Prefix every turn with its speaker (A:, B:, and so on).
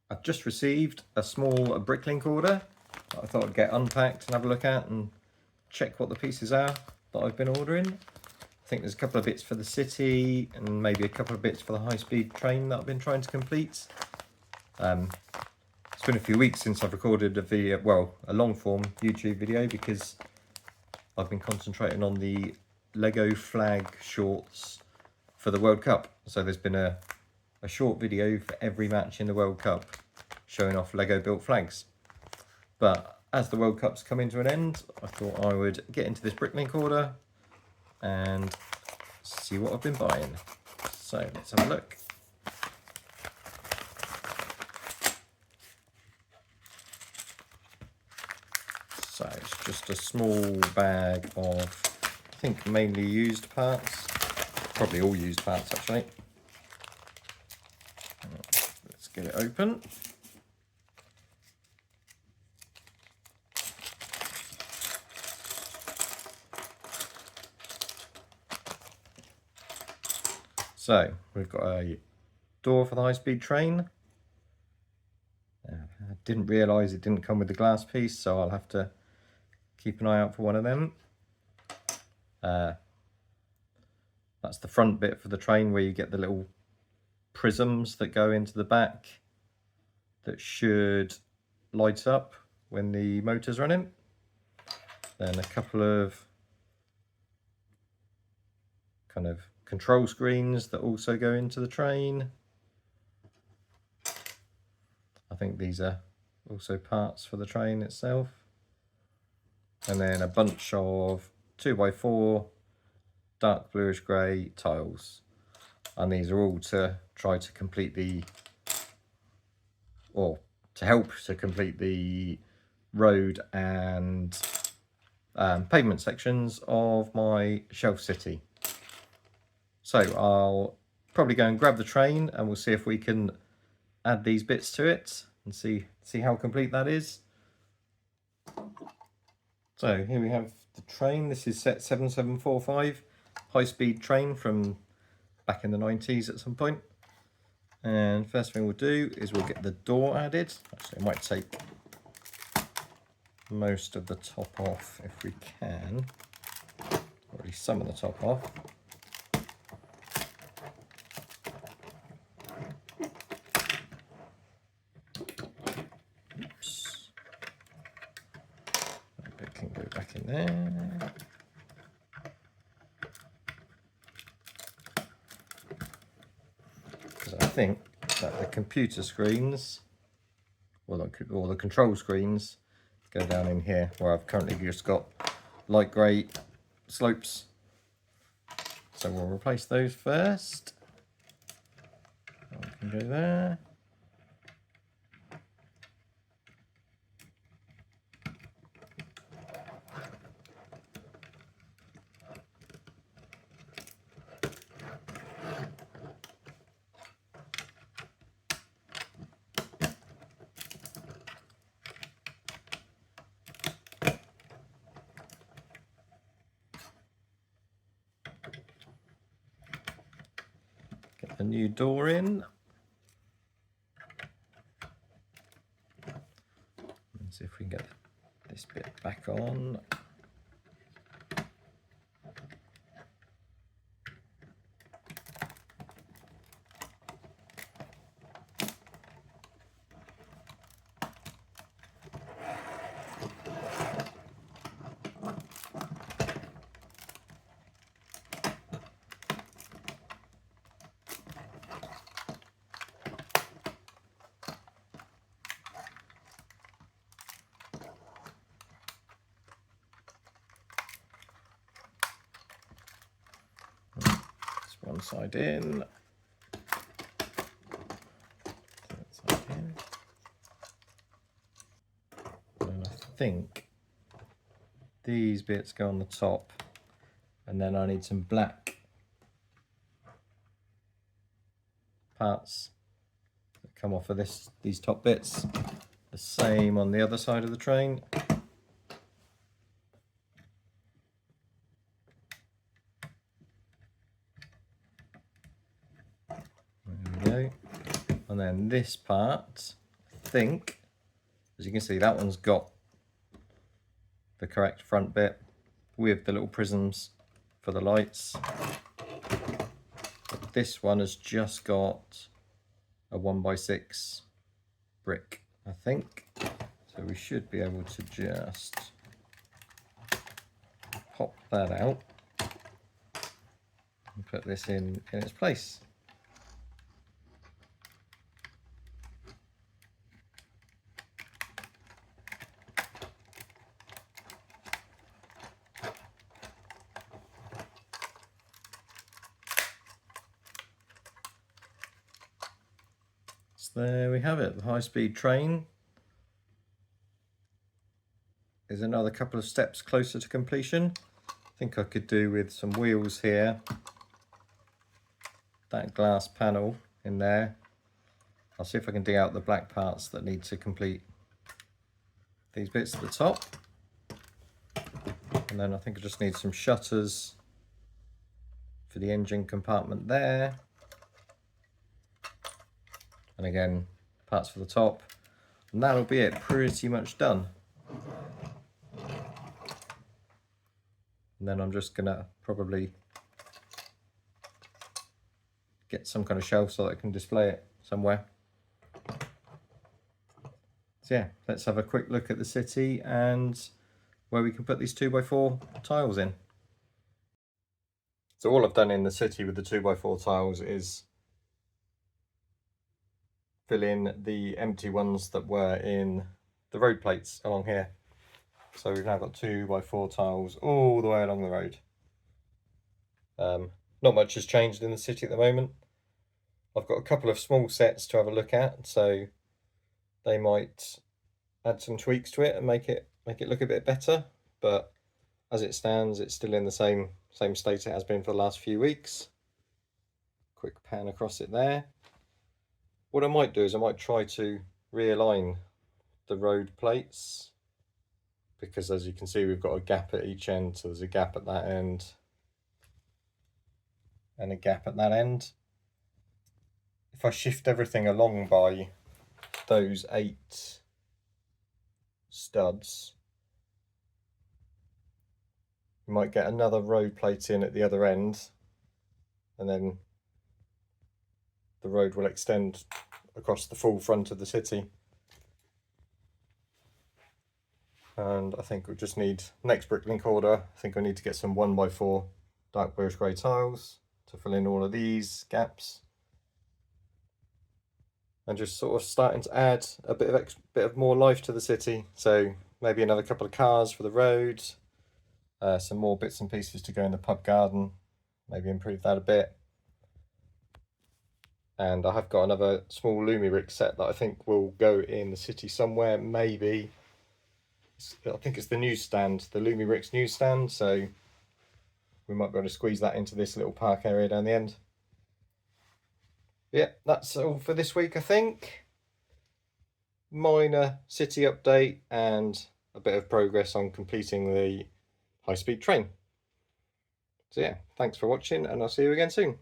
A: I've just received a small BrickLink order that I thought I'd get unpacked and have a look at and check what the pieces are that I've been ordering. I think there's a couple of bits for the city and maybe a couple of bits for the high-speed train that I've been trying to complete. It's been a few weeks since I've recorded a video, well, a long-form YouTube video, because I've been concentrating on the Lego flag shorts for the World Cup. So there's been a short video for every match in the World Cup showing off Lego built flags. But as the World Cup's coming to an end, I thought I would get into this BrickLink order and see what I've been buying. So let's have a look. So it's just a small bag of, I think, mainly used parts. Probably all used parts, actually. Let's get it open. So we've got a door for the high-speed train. I didn't realise it didn't come with the glass piece, so I'll have to keep an eye out for one of them. That's the front bit for the train, where you get the little prisms that go into the back that should light up when the motor's running. Then a couple of kind of control screens that also go into the train. I think these are also parts for the train itself. And then a bunch of 2x4 dark bluish grey tiles. And these are all to try to complete the, or to help to complete the road and pavement sections of my shelf city. So I'll probably go and grab the train and we'll see if we can add these bits to it and see how complete that is. So here we have the train. This is set 7745, high-speed train from back in the 90s at some point. And first thing we'll do is we'll get the door added. Actually, I might take most of the top off if we can, or at least some of the top off. Oops. That bit can go back in there. Because I think that the computer screens, or the control screens, go down in here, where I've currently just got light grey slopes. So we'll replace those first. We can go there. Get the new door in. And see if we can get this bit back on. One side in. That side in. And I think these bits go on the top, and then I need some black parts that come off of these top bits. The same on the other side of the train. There we go. And then this part think, as you can see, that one's got the correct front bit with the little prisms for the lights. But this one has just got a 1x6 brick, I think. So we should be able to just pop that out and put this in its place. So there we have it, the high-speed train is another couple of steps closer to completion. I think I could do with some wheels here, that glass panel in there. I'll see if I can dig out the black parts that need to complete these bits at the top. And then I think I just need some shutters for the engine compartment there. And again, parts for the top. And that'll be it, pretty much done. And then I'm just gonna probably get some kind of shelf so that I can display it somewhere. So yeah, let's have a quick look at the city and where we can put these 2x4 tiles in. So all I've done in the city with the 2x4 tiles is fill in the empty ones that were in the road plates along here. So we've now got 2x4 tiles all the way along the road. Not much has changed in the city at the moment. I've got a couple of small sets to have a look at, so they might add some tweaks to it and make it look a bit better. But as it stands, it's still in the same state it has been for the last few weeks. Quick pan across it there. What I might do is I might try to realign the road plates, because as you can see we've got a gap at each end, so there's a gap at that end and a gap at that end. If I shift everything along by those 8 studs, we might get another road plate in at the other end, and then the road will extend across the full front of the city. And I think we just need, next BrickLink order, I think I need to get some 1x4 dark bluish grey tiles to fill in all of these gaps. And just sort of starting to add a bit of more life to the city. So maybe another couple of cars for the road, some more bits and pieces to go in the pub garden, maybe improve that a bit. And I have got another small LumiRick set that I think will go in the city somewhere, maybe. I think it's the newsstand, the LumiRick's newsstand, so we might be able to squeeze that into this little park area down the end. Yeah, that's all for this week, I think. Minor city update and a bit of progress on completing the high-speed train. So yeah, thanks for watching, and I'll see you again soon.